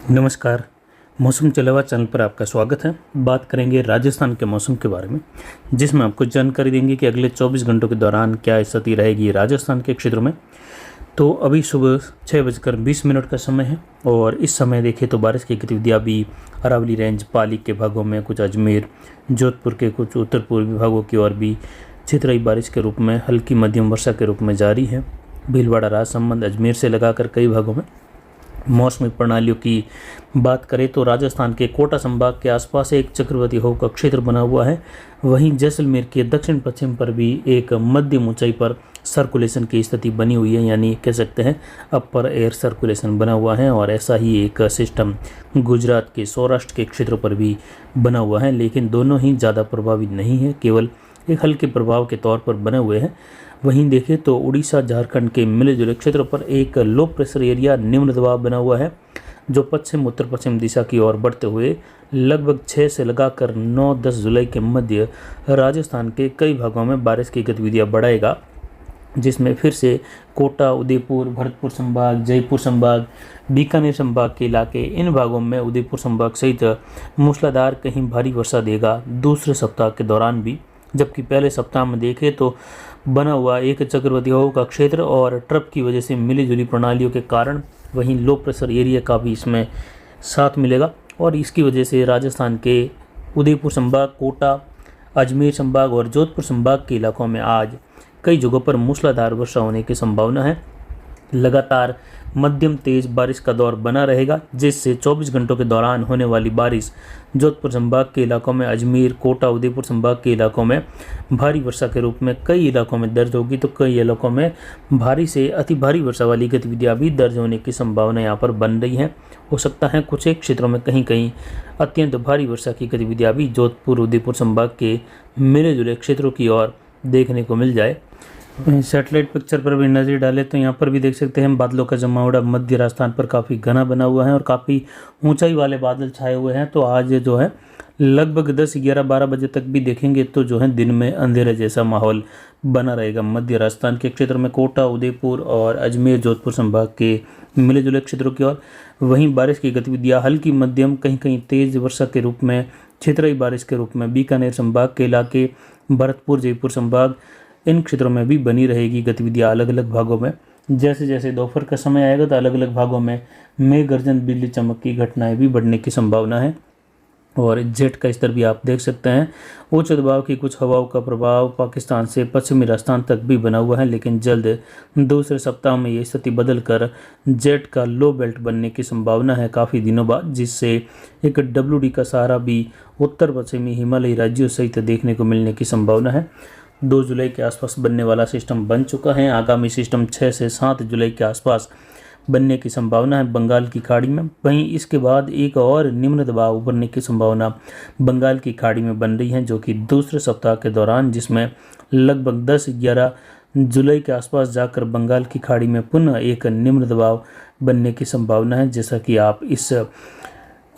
नमस्कार। मौसम चलेवा चैनल पर आपका स्वागत है। बात करेंगे राजस्थान के मौसम के बारे में, जिसमें आपको जानकारी देंगे कि अगले 24 घंटों के दौरान क्या स्थिति रहेगी राजस्थान के क्षेत्रों में। तो अभी सुबह 6:20 का समय है और इस समय देखें तो बारिश की गतिविधियाँ भी अरावली रेंज, पाली के भागों में, कुछ अजमेर, जोधपुर के कुछ उत्तर पूर्वी भागों की ओर भी छितराई बारिश के रूप में हल्की मध्यम वर्षा के रूप में जारी है। भीलवाड़ा, राजसमंद, अजमेर से लगाकर कई भागों में मौसमी प्रणालियों की बात करें तो राजस्थान के कोटा संभाग के आसपास एक चक्रवाती हवा का क्षेत्र बना हुआ है। वहीं जैसलमेर के दक्षिण पश्चिम पर भी एक मध्यम ऊंचाई पर सर्कुलेशन की स्थिति बनी हुई है, यानी कह सकते हैं अपर एयर सर्कुलेशन बना हुआ है। और ऐसा ही एक सिस्टम गुजरात के सौराष्ट्र के क्षेत्रों पर भी बना हुआ है, लेकिन दोनों ही ज़्यादा प्रभावी नहीं है, केवल एक हल्के प्रभाव के तौर पर बने हुए हैं। वहीं देखें तो उड़ीसा, झारखंड के मिले जुले क्षेत्रों पर एक लो प्रेशर एरिया निम्न दबाव बना हुआ है, जो पश्चिम उत्तर पश्चिम दिशा की ओर बढ़ते हुए लगभग 6 से लगाकर 9-10 जुलाई के मध्य राजस्थान के कई भागों में बारिश की गतिविधियां बढ़ाएगा, जिसमें फिर से कोटा, उदयपुर, भरतपुर संभाग, जयपुर संभाग, बीकानेर संभाग के इलाके, इन भागों में उदयपुर संभाग सहित मूसलाधार कहीं भारी वर्षा देगा दूसरे सप्ताह के दौरान भी। जबकि पहले सप्ताह में देखें तो बना हुआ एक चक्रवाती हवा का क्षेत्र और ट्रप की वजह से मिली जुली प्रणालियों के कारण वहीं लो प्रेशर एरिया का भी इसमें साथ मिलेगा, और इसकी वजह से राजस्थान के उदयपुर संभाग, कोटा, अजमेर संभाग और जोधपुर संभाग के इलाकों में आज कई जगहों पर मूसलाधार वर्षा होने की संभावना है। लगातार मध्यम तेज बारिश का दौर बना रहेगा, जिससे 24 घंटों के दौरान होने वाली बारिश जोधपुर संभाग के इलाकों में, अजमेर, कोटा, उदयपुर संभाग के इलाकों में भारी वर्षा के रूप में कई इलाकों में दर्ज होगी, तो कई इलाकों में भारी से अति भारी वर्षा वाली गतिविधियां भी दर्ज होने की संभावना यहाँ पर बन रही है। हो सकता है कुछ एक क्षेत्रों में कहीं कहीं अत्यंत भारी वर्षा की गतिविधियां भी जोधपुर, उदयपुर संभाग के मिले जुले क्षेत्रों की ओर देखने को मिल जाए। सैटेलाइट पिक्चर पर भी नज़र डालें तो यहाँ पर भी देख सकते हैं बादलों का जमावड़ा मध्य राजस्थान पर काफ़ी घना बना हुआ है और काफ़ी ऊंचाई वाले बादल छाए हुए हैं। तो आज जो है लगभग 10, 11, 12 बजे तक भी देखेंगे तो जो है दिन में अंधेरे जैसा माहौल बना रहेगा मध्य राजस्थान के क्षेत्र में, कोटा, उदयपुर और अजमेर, जोधपुर संभाग के मिले जुले क्षेत्रों की ओर। वहीं बारिश की गतिविधियाँ हल्की मध्यम, कहीं कहीं तेज वर्षा के रूप में, छितराई बारिश के रूप में बीकानेर संभाग के इलाके, भरतपुर, जयपुर संभाग, इन क्षेत्रों में भी बनी रहेगी गतिविधियां अलग अलग भागों में। जैसे जैसे दोपहर का समय आएगा तो अलग अलग भागों में मेघ गर्जन, बिजली चमक की घटनाएं भी बढ़ने की संभावना है। और जेट का स्तर भी आप देख सकते हैं। उच्च दबाव की कुछ हवाओं का प्रभाव पाकिस्तान से पश्चिमी राजस्थान तक भी बना हुआ है, लेकिन जल्द दूसरे सप्ताह में ये स्थिति बदलकर जेट का लो बेल्ट बनने की संभावना है काफ़ी दिनों बाद, जिससे एक WD का सहारा भी उत्तर पश्चिमी हिमालयी राज्यों सहित देखने को मिलने की संभावना है। 2 जुलाई के आसपास बनने वाला सिस्टम बन चुका है। आगामी सिस्टम 6 से 7 जुलाई के आसपास बनने की संभावना है बंगाल की खाड़ी में। वहीं इसके बाद एक और निम्न दबाव उभरने की संभावना बंगाल की खाड़ी में बन रही है, जो कि दूसरे सप्ताह के दौरान, जिसमें लगभग 10-11 जुलाई के आसपास जाकर बंगाल की खाड़ी में पुनः एक निम्न दबाव बनने की संभावना है। जैसा कि आप इस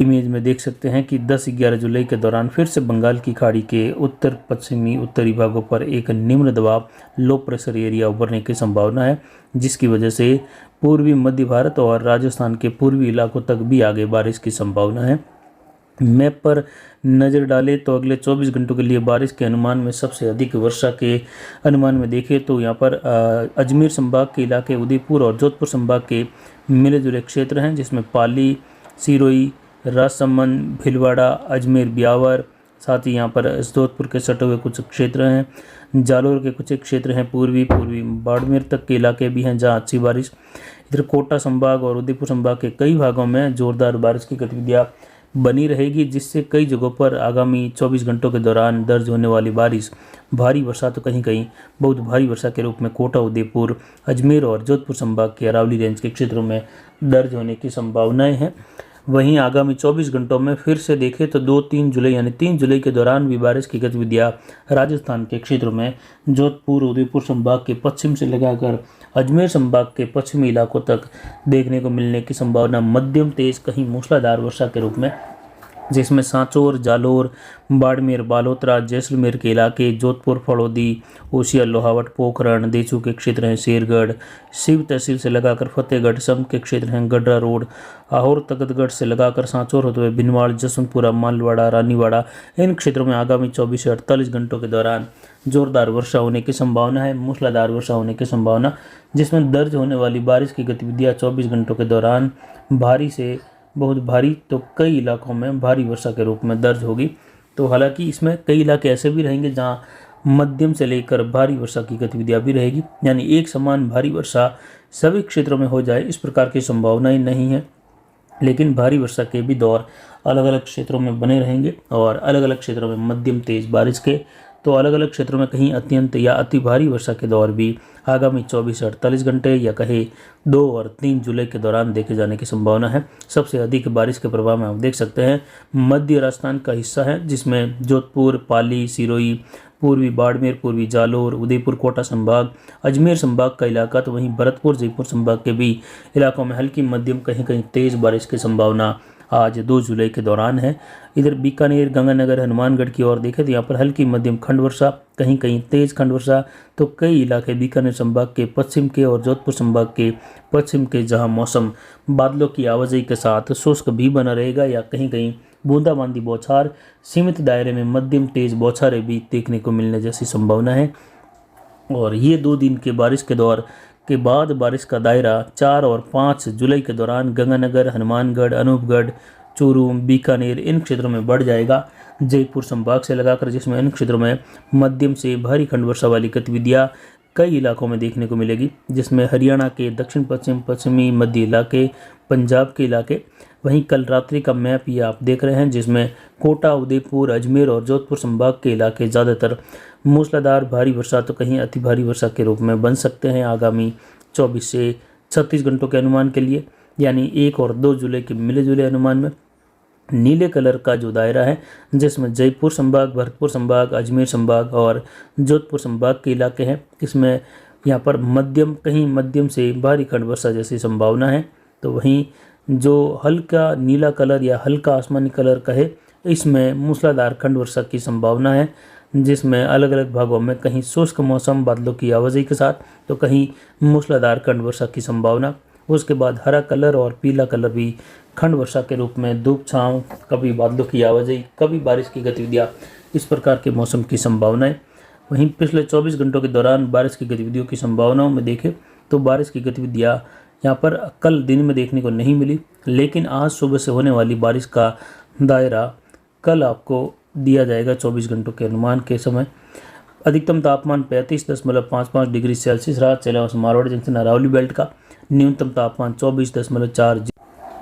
इमेज में देख सकते हैं कि 10-11 जुलाई के दौरान फिर से बंगाल की खाड़ी के उत्तर पश्चिमी उत्तरी भागों पर एक निम्न दबाव लो प्रेशर एरिया उभरने की संभावना है, जिसकी वजह से पूर्वी मध्य भारत और राजस्थान के पूर्वी इलाकों तक भी आगे बारिश की संभावना है। मैप पर नज़र डालें तो अगले 24 घंटों के लिए बारिश के अनुमान में सबसे अधिक वर्षा के अनुमान में देखें तो यहाँ पर अजमेर संभाग के इलाके, उदयपुर और जोधपुर संभाग के मिले जुले क्षेत्र हैं, जिसमें पाली, सिरोही, राजसमंद, भीलवाड़ा, अजमेर, ब्यावर, साथ ही यहाँ पर जोधपुर के सटे हुए कुछ क्षेत्र हैं, जालोर के कुछ क्षेत्र हैं, पूर्वी बाड़मेर तक के इलाके भी हैं जहाँ अच्छी बारिश। इधर कोटा संभाग और उदयपुर संभाग के कई भागों में जोरदार बारिश की गतिविधियाँ बनी रहेगी, जिससे कई जगहों पर आगामी 24 घंटों के दौरान दर्ज होने वाली बारिश भारी वर्षा तो कहीं कहीं बहुत भारी वर्षा के रूप में कोटा, उदयपुर, अजमेर और जोधपुर संभाग के अरावली रेंज के क्षेत्रों में दर्ज होने की संभावनाएं हैं। वहीं आगामी 24 घंटों में फिर से देखें तो 2-3 जुलाई यानी 3 जुलाई के दौरान भी बारिश की गतिविधियां राजस्थान के क्षेत्रों में जोधपुर, उदयपुर संभाग के पश्चिम से लगाकर अजमेर संभाग के पश्चिमी इलाकों तक देखने को मिलने की संभावना मध्यम तेज, कहीं मूसलाधार वर्षा के रूप में जिसमें सांचौर, जालोर, बाड़मेर, बालोतरा, जैसलमेर के इलाके, जोधपुर, फड़ौदी, ओसिया, लोहावट, पोखरण, देचू के क्षेत्र हैं, शेरगढ़, शिव तहसील से लगाकर फतेहगढ़, सम के क्षेत्र हैं, गडरा रोड, आहोर, तगतगढ़ से लगाकर सांचौर होते हुए भिनवाड़, जसवंतपुरा, मालवाड़ा, रानीवाड़ा, इन क्षेत्रों में आगामी 24 से 48 घंटों के दौरान जोरदार वर्षा होने की संभावना है, मूसलाधार वर्षा होने की संभावना, जिसमें दर्ज होने वाली बारिश की गतिविधियां 24 घंटों के दौरान भारी से बहुत भारी तो कई इलाकों में भारी वर्षा के रूप में दर्ज होगी। तो हालांकि इसमें कई इलाके ऐसे भी रहेंगे जहां मध्यम से लेकर भारी वर्षा की गतिविधियां भी रहेगी, यानी एक समान भारी वर्षा सभी क्षेत्रों में हो जाए इस प्रकार की संभावनाएं नहीं है, लेकिन भारी वर्षा के भी दौर अलग अलग क्षेत्रों में बने रहेंगे और अलग अलग क्षेत्रों में मध्यम तेज बारिश के तो अलग अलग क्षेत्रों में कहीं अत्यंत या अति भारी वर्षा के दौर भी आगामी 24 से 48 घंटे या कहे 2 और 3 जुलाई के दौरान देखे जाने की संभावना है। सबसे अधिक बारिश के प्रभाव में आप देख सकते हैं मध्य राजस्थान का हिस्सा है, जिसमें जोधपुर, पाली, सिरोही, पूर्वी बाड़मेर, पूर्वी जालोर, उदयपुर, कोटा संभाग, अजमेर संभाग का इलाका, तो वहीं भरतपुर, जयपुर संभाग के भी इलाकों में हल्की मध्यम कहीं कहीं तेज बारिश की संभावना आज 2 जुलाई के दौरान है। इधर बीकानेर, गंगानगर, हनुमानगढ़ की ओर देखें तो यहाँ पर हल्की मध्यम खंड वर्षा, कहीं कहीं तेज खंड वर्षा, तो कई इलाके बीकानेर संभाग के पश्चिम के और जोधपुर संभाग के पश्चिम के जहाँ मौसम बादलों की आवाजाही के साथ शुष्क भी बना रहेगा या कहीं कहीं बूंदाबांदी बौछार, सीमित दायरे में मध्यम तेज बौछारें भी देखने को मिलने जैसी संभावना है। और ये 2 दिन के बारिश के दौर के बाद बारिश का दायरा 4 और 5 जुलाई के दौरान गंगानगर, हनुमानगढ़, अनूपगढ़, चूरू, बीकानेर इन क्षेत्रों में बढ़ जाएगा, जयपुर संभाग से लगाकर, जिसमें इन क्षेत्रों में मध्यम से भारी खंड वर्षा वाली गतिविधियां कई इलाकों में देखने को मिलेगी, जिसमें हरियाणा के दक्षिण पश्चिम, पश्चिमी मध्य इलाके, पंजाब के इलाके। वहीं कल रात्रि का मैप ये आप देख रहे हैं, जिसमें कोटा, उदयपुर, अजमेर और जोधपुर संभाग के इलाके ज़्यादातर मूसलाधार भारी वर्षा तो कहीं अति भारी वर्षा के रूप में बन सकते हैं आगामी 24 से 36 घंटों के अनुमान के लिए, यानी 1 और 2 जुलाई के मिले जुले अनुमान में नीले कलर का जो दायरा है, जिसमें जयपुर संभाग, भरतपुर संभाग, अजमेर संभाग और जोधपुर संभाग के इलाके हैं, इसमें यहाँ पर मध्यम कहीं मध्यम से भारी खंड वर्षा जैसी संभावना है। तो वहीं जो हल्का नीला कलर या हल्का आसमानी कलर का है, इसमें मूसलाधार खंड वर्षा की संभावना है, जिसमें अलग अलग भागों में कहीं शुष्क मौसम बादलों की आवाजाही के साथ तो कहीं मूसलाधार खंड वर्षा की संभावना। उसके बाद हरा कलर और पीला कलर भी खंड वर्षा के रूप में धूप छांव, कभी बादलों की आवाजाही, कभी बारिश की गतिविधियाँ, इस प्रकार के मौसम की संभावनाएं। वहीं पिछले 24 घंटों के दौरान बारिश की गतिविधियों की संभावनाओं में देखें तो बारिश की गतिविधियाँ यहाँ पर कल दिन में देखने को नहीं मिली, लेकिन आज सुबह से होने वाली बारिश का दायरा कल आपको दिया जाएगा 24 घंटों के अनुमान के समय। अधिकतम तापमान 35.55 डिग्री सेल्सियस रहा चला मारवाड़ जंक्शन अरावली बेल्ट का। न्यूनतम तापमान 24.4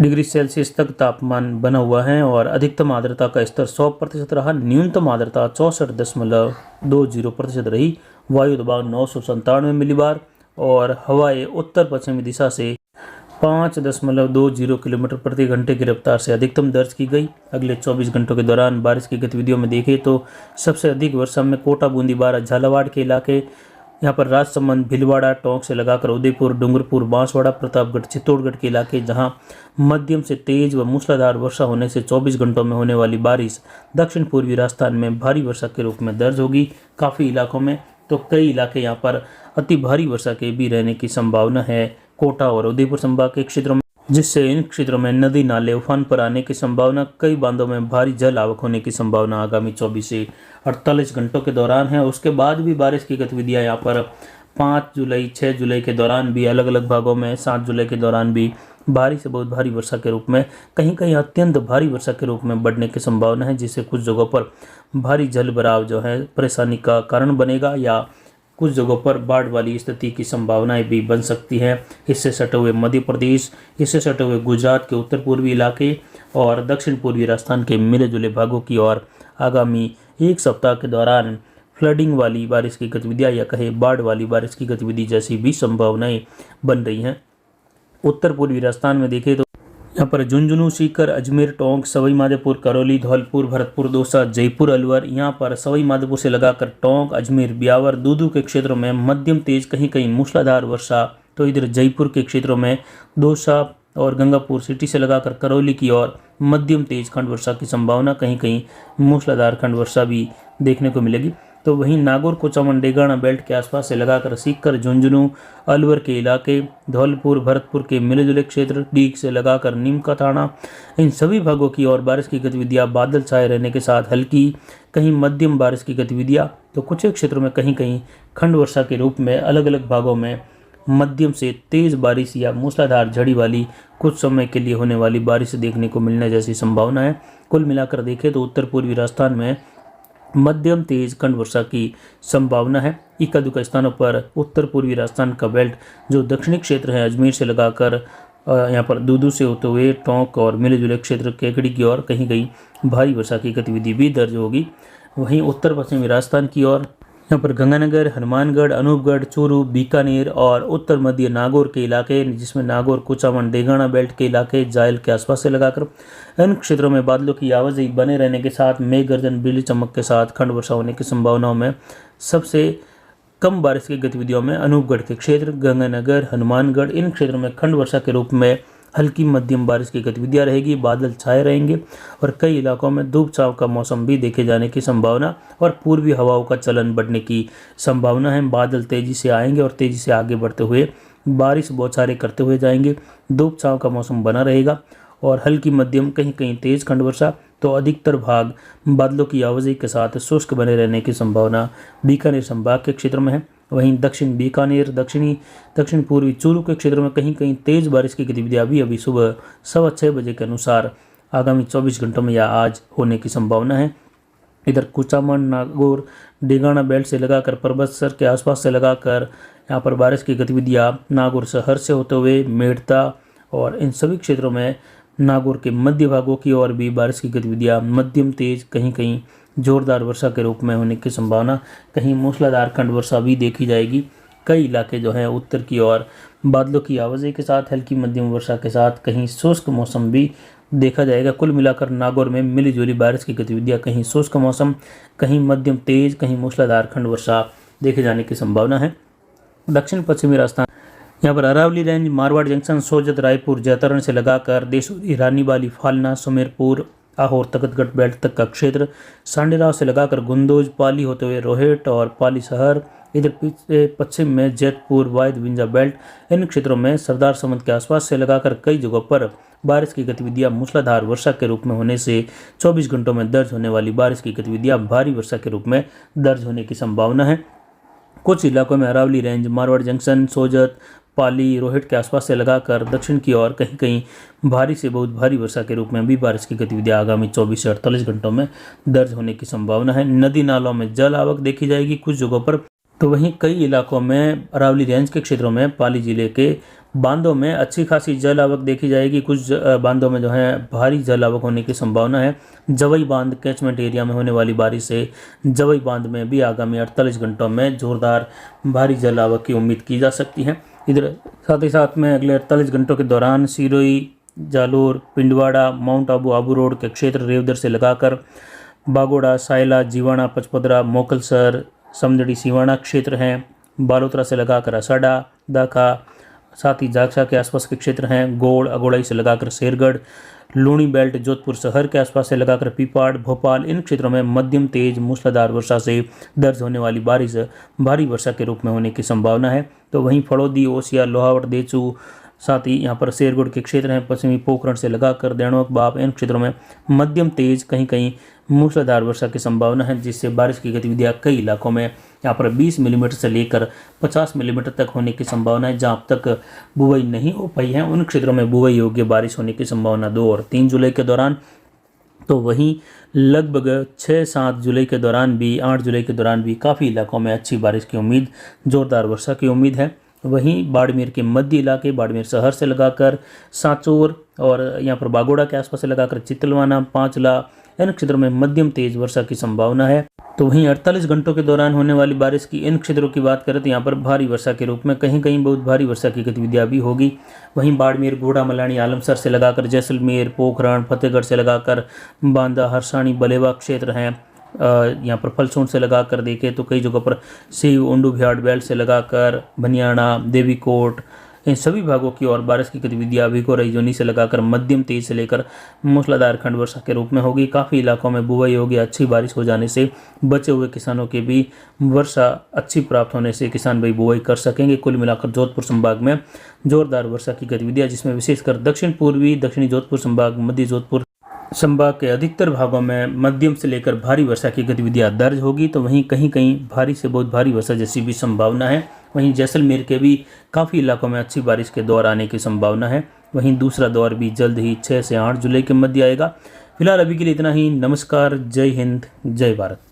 डिग्री सेल्सियस तक तापमान बना हुआ है और अधिकतम आर्द्रता का स्तर 100% रहा। न्यूनतम आर्द्रता 64.20% रही। वायु दबाव 997 मिलीबार और हवाएं उत्तर पश्चिमी दिशा से 5.20 किलोमीटर प्रति घंटे की रफ्तार से अधिकतम दर्ज की गई। अगले 24 घंटों के दौरान बारिश की गतिविधियों में देखें तो सबसे अधिक वर्षा में कोटा, बूंदी, बारा, झालावाड़ के इलाके, यहाँ पर राजसमंद, भीलवाड़ा, टोंक से लगाकर उदयपुर, डूंगरपुर, बांसवाड़ा, प्रतापगढ़, चित्तौड़गढ़ के इलाके, जहाँ मध्यम से तेज व मूसलाधार वर्षा होने से 24 घंटों में होने वाली बारिश दक्षिण पूर्वी राजस्थान में भारी वर्षा के रूप में दर्ज होगी काफ़ी इलाकों में, तो कई इलाके यहाँ पर अति भारी वर्षा के भी रहने की संभावना है कोटा और उदयपुर संभाग के क्षेत्रों में, जिससे इन क्षेत्रों में नदी नाले उफान पर आने की संभावना, कई बांधों में भारी जल आवक होने की संभावना आगामी 24 से 48 घंटों के दौरान है। उसके बाद भी बारिश की गतिविधियां यहाँ पर 5 जुलाई, 6 जुलाई के दौरान भी अलग अलग भागों में, 7 जुलाई के दौरान भी भारी से बहुत भारी वर्षा के रूप में, कहीं कहीं अत्यंत भारी वर्षा के रूप में बढ़ने की संभावना है, जिससे कुछ जगहों पर भारी जल भराव जो है परेशानी का कारण बनेगा या कुछ जगहों पर बाढ़ वाली स्थिति की संभावनाएं भी बन सकती हैं। इससे सटे हुए मध्य प्रदेश, इससे सटे हुए गुजरात के उत्तर पूर्वी इलाके और दक्षिण पूर्वी राजस्थान के मिले जुले भागों की ओर आगामी एक सप्ताह के दौरान फ्लडिंग वाली बारिश की गतिविधियां या कहे बाढ़ वाली बारिश की गतिविधि जैसी भी संभावनाएं बन रही हैं। उत्तर पूर्वी राजस्थान में देखें तो यहाँ पर झुंझुनू, सीकर, अजमेर, टोंक, सवाई माधोपुर, करौली, धौलपुर, भरतपुर, दौसा, जयपुर, अलवर, यहाँ पर सवाई माधोपुर से लगाकर टोंक, अजमेर, ब्यावर, दूदू के क्षेत्रों में मध्यम तेज कहीं कहीं मूसलाधार वर्षा, तो इधर जयपुर के क्षेत्रों में दौसा, और गंगापुर सिटी से लगाकर करौली की ओर मध्यम तेज खंड वर्षा की संभावना, कहीं कहीं मूसलाधार खंड वर्षा भी देखने को मिलेगी। तो वहीं नागौर कोचामन डेगाना बेल्ट के आसपास से लगाकर सीकर झुंझुनू अलवर के इलाके, धौलपुर भरतपुर के मिले जुले क्षेत्र, डीग से लगाकर नीम का थाना, इन सभी भागों की ओर बारिश की गतिविधियां बादल छाए रहने के साथ हल्की कहीं मध्यम बारिश की गतिविधियां, तो कुछ एक क्षेत्रों में कहीं कहीं खंड वर्षा के रूप में अलग अलग भागों में मध्यम से तेज बारिश या मूसलाधार झड़ी वाली कुछ समय के लिए होने वाली बारिश देखने को मिलने जैसी संभावना है। कुल मिलाकर देखें तो उत्तर पूर्वी राजस्थान में मध्यम तेज खंड वर्षा की संभावना है। इक्का दुक्का स्थानों पर उत्तर पूर्वी राजस्थान का बेल्ट जो दक्षिणी क्षेत्र है अजमेर से लगाकर यहाँ पर दूदू से होते हुए टोंक और मिले जुले क्षेत्र केकड़ी की ओर कहीं कहीं भारी वर्षा की गतिविधि भी दर्ज होगी। वहीं उत्तर पश्चिमी राजस्थान की ओर यहाँ पर गंगानगर, हनुमानगढ़, अनूपगढ़, चूरू, बीकानेर और उत्तर मध्य नागौर के इलाके, जिसमें नागौर कुचामन डेगाना बेल्ट के इलाके, जायल के आसपास से लगाकर इन क्षेत्रों में बादलों की आवाजाही बने रहने के साथ मेघ गर्जन बिजली चमक के साथ खंड वर्षा होने की संभावनाओं में सबसे कम बारिश की गतिविधियों में अनूपगढ़ के क्षेत्र, गंगानगर, हनुमानगढ़, इन क्षेत्रों में खंड वर्षा के रूप में हल्की मध्यम बारिश की गतिविधियां रहेगी, बादल छाए रहेंगे और कई इलाकों में धूप छांव का मौसम भी देखे जाने की संभावना और पूर्वी हवाओं का चलन बढ़ने की संभावना है। बादल तेजी से आएंगे और तेजी से आगे बढ़ते हुए बारिश बौछारें करते हुए जाएंगे, धूप छांव का मौसम बना रहेगा और हल्की मध्यम कहीं कहीं तेज खंड वर्षा, तो अधिकतर भाग बादलों की आवाजाही के साथ शुष्क बने रहने की संभावना बीकानेर संभाग के क्षेत्र में है। वहीं दक्षिण बीकानेर, दक्षिण पूर्वी चूरू के क्षेत्र में कहीं कहीं तेज बारिश की गतिविधियां भी अभी सुबह 6:15 बजे के अनुसार आगामी 24 घंटों में या आज होने की संभावना है। इधर कुचामन, नागौर, डेगाना बेल्ट से लगाकर परबतसर के आसपास से लगाकर यहाँ पर बारिश की गतिविधियां नागौर शहर से होते हुए मेड़ता और इन सभी क्षेत्रों में नागौर के मध्य भागों की ओर भी बारिश की गतिविधियां मध्यम तेज कहीं कहीं जोरदार वर्षा के रूप में होने की संभावना, कहीं मूसलाधार खंड वर्षा भी देखी जाएगी। कई इलाके जो हैं उत्तर की ओर बादलों की आवाजाही के साथ हल्की मध्यम वर्षा के साथ कहीं शुष्क मौसम भी देखा जाएगा। कुल मिलाकर नागौर में मिली जुली बारिश की गतिविधियां कहीं शुष्क मौसम, कहीं मध्यम तेज, कहीं मूसलाधार खंड वर्षा देखे जाने की संभावना है। दक्षिण पश्चिमी राजस्थान यहाँ पर अरावली रेंज, मारवाड़ जंक्शन, सोजत, रायपुर, जैतरण से लगाकर देसूरी, रानीबाली, फालना, सुमेरपुर, आहोर, तखतगढ़ बेल्ट तक का क्षेत्र, सांडेराव से लगाकर गुंदोज, पाली होते हुए रोहट और पाली शहर, इधर पश्चिम में जैतपुर, वायद, विंजा बेल्ट, इन क्षेत्रों में सरदार समंद के आसपास से लगाकर कई जगहों पर बारिश की गतिविधियां मूसलाधार वर्षा के रूप में होने से 24 घंटों में दर्ज होने वाली बारिश की गतिविधियां भारी वर्षा के रूप में दर्ज होने की संभावना है। कुछ इलाकों में अरावली रेंज, मारवाड़ जंक्शन, सोजत, पाली, रोहट के आसपास से लगाकर दक्षिण की ओर कहीं कहीं भारी से बहुत भारी वर्षा के रूप में भी बारिश की गतिविधियां आगामी 24 से 48 घंटों में दर्ज होने की संभावना है। नदी नालों में जल आवक देखी जाएगी कुछ जगहों पर, तो वहीं कई इलाकों में अरावली रेंज के क्षेत्रों में पाली जिले के बांधों में अच्छी खासी जल आवक देखी जाएगी। कुछ बांधों में जो है भारी जल आवक होने की संभावना है। जवई बांध कैचमेंट एरिया में होने वाली बारिश से जवई बांध में भी आगामी 48 घंटों में जोरदार भारी जल आवक की उम्मीद की जा सकती है। इधर साथ ही साथ में अगले 48 घंटों के दौरान सिरोही, जालोर, पिंडवाड़ा, माउंट आबू, आबू रोड के क्षेत्र, रेवदर से लगाकर बागोड़ा, सायला, जीवाणा, पचपदरा, मोकलसर, समदड़ी, सिवाना क्षेत्र हैं, बालोतरा से लगाकर असाडा, दाखा, साथ ही जागसा के आसपास के क्षेत्र हैं, गोड़, अगोड़ाई से लगाकर शेरगढ़, लूणी बेल्ट, जोधपुर शहर के आसपास से लगाकर पीपाड़, भोपाल, इन क्षेत्रों में मध्यम तेज मूसलाधार वर्षा से दर्ज होने वाली बारिश भारी वर्षा के रूप में होने की संभावना है। तो वहीं फड़ौदी, ओसिया, लोहावट, देचू, साथ ही यहाँ पर शेरगढ़ के क्षेत्र हैं, पश्चिमी पोखरण से लगाकर देणोक, बाप, इन क्षेत्रों में मध्यम तेज कहीं कहीं मूसलाधार वर्षा की संभावना है, जिससे बारिश की गतिविधियां कई इलाकों में यहाँ पर 20 मिलीमीटर से लेकर 50 मिलीमीटर तक होने की संभावना है। जहाँ अब तक बुआई नहीं हो पाई है उन क्षेत्रों में बुआई योग्य बारिश होने की संभावना 2 और 3 जुलाई के दौरान, तो वहीं लगभग 6-7 जुलाई के दौरान भी, 8 जुलाई के दौरान भी काफ़ी इलाकों में अच्छी बारिश की उम्मीद, जोरदार वर्षा की उम्मीद है। वहीं बाड़मेर के मध्य इलाके, बाड़मेर शहर से लगाकर सांचौर और यहाँ पर बागोड़ा के आसपास से लगाकर चितलवाना, पांचला, इन क्षेत्रों में मध्यम तेज वर्षा की संभावना है। तो वहीं 48 घंटों के दौरान होने वाली बारिश की इन क्षेत्रों की बात करें तो यहाँ पर भारी वर्षा के रूप में कहीं कहीं बहुत भारी वर्षा की गतिविधियां भी होगी। वहीं बाड़मेर, घोड़ा मलानी, आलमसर से लगाकर जैसलमेर, पोखरण, फतेहगढ़ से लगाकर बांदा, हरसाणी, बलेवा क्षेत्र हैं। यहाँ पर फलसून से लगाकर देखें तो कई जगहों पर सीव, उंडू, भियाड़ बेल्ट से लगाकर बनियाना, देवीकोट, इन सभी भागों की ओर बारिश की गतिविधियां अभी को जोनी से लगाकर मध्यम तेज से लेकर मूसलाधार खंड वर्षा के रूप में होगी। काफ़ी इलाकों में बुआई होगी। अच्छी बारिश हो जाने से बचे हुए किसानों के भी वर्षा अच्छी प्राप्त होने से किसान भाई बुआई कर सकेंगे। कुल मिलाकर जोधपुर संभाग में जोरदार वर्षा की गतिविधियां, जिसमें विशेषकर दक्षिण पूर्वी दक्षिणी जोधपुर संभाग, मध्य जोधपुर संभाग के अधिकतर भागों में मध्यम से लेकर भारी वर्षा की गतिविधियां दर्ज होगी। तो वहीं कहीं कहीं भारी से बहुत भारी वर्षा जैसी भी संभावना है। वहीं जैसलमेर के भी काफ़ी इलाकों में अच्छी बारिश के दौर आने की संभावना है। वहीं दूसरा दौर भी जल्द ही 6 से 8 जुलाई के मध्य आएगा। फिलहाल अभी के लिए इतना ही। नमस्कार, जय हिंद, जय भारत।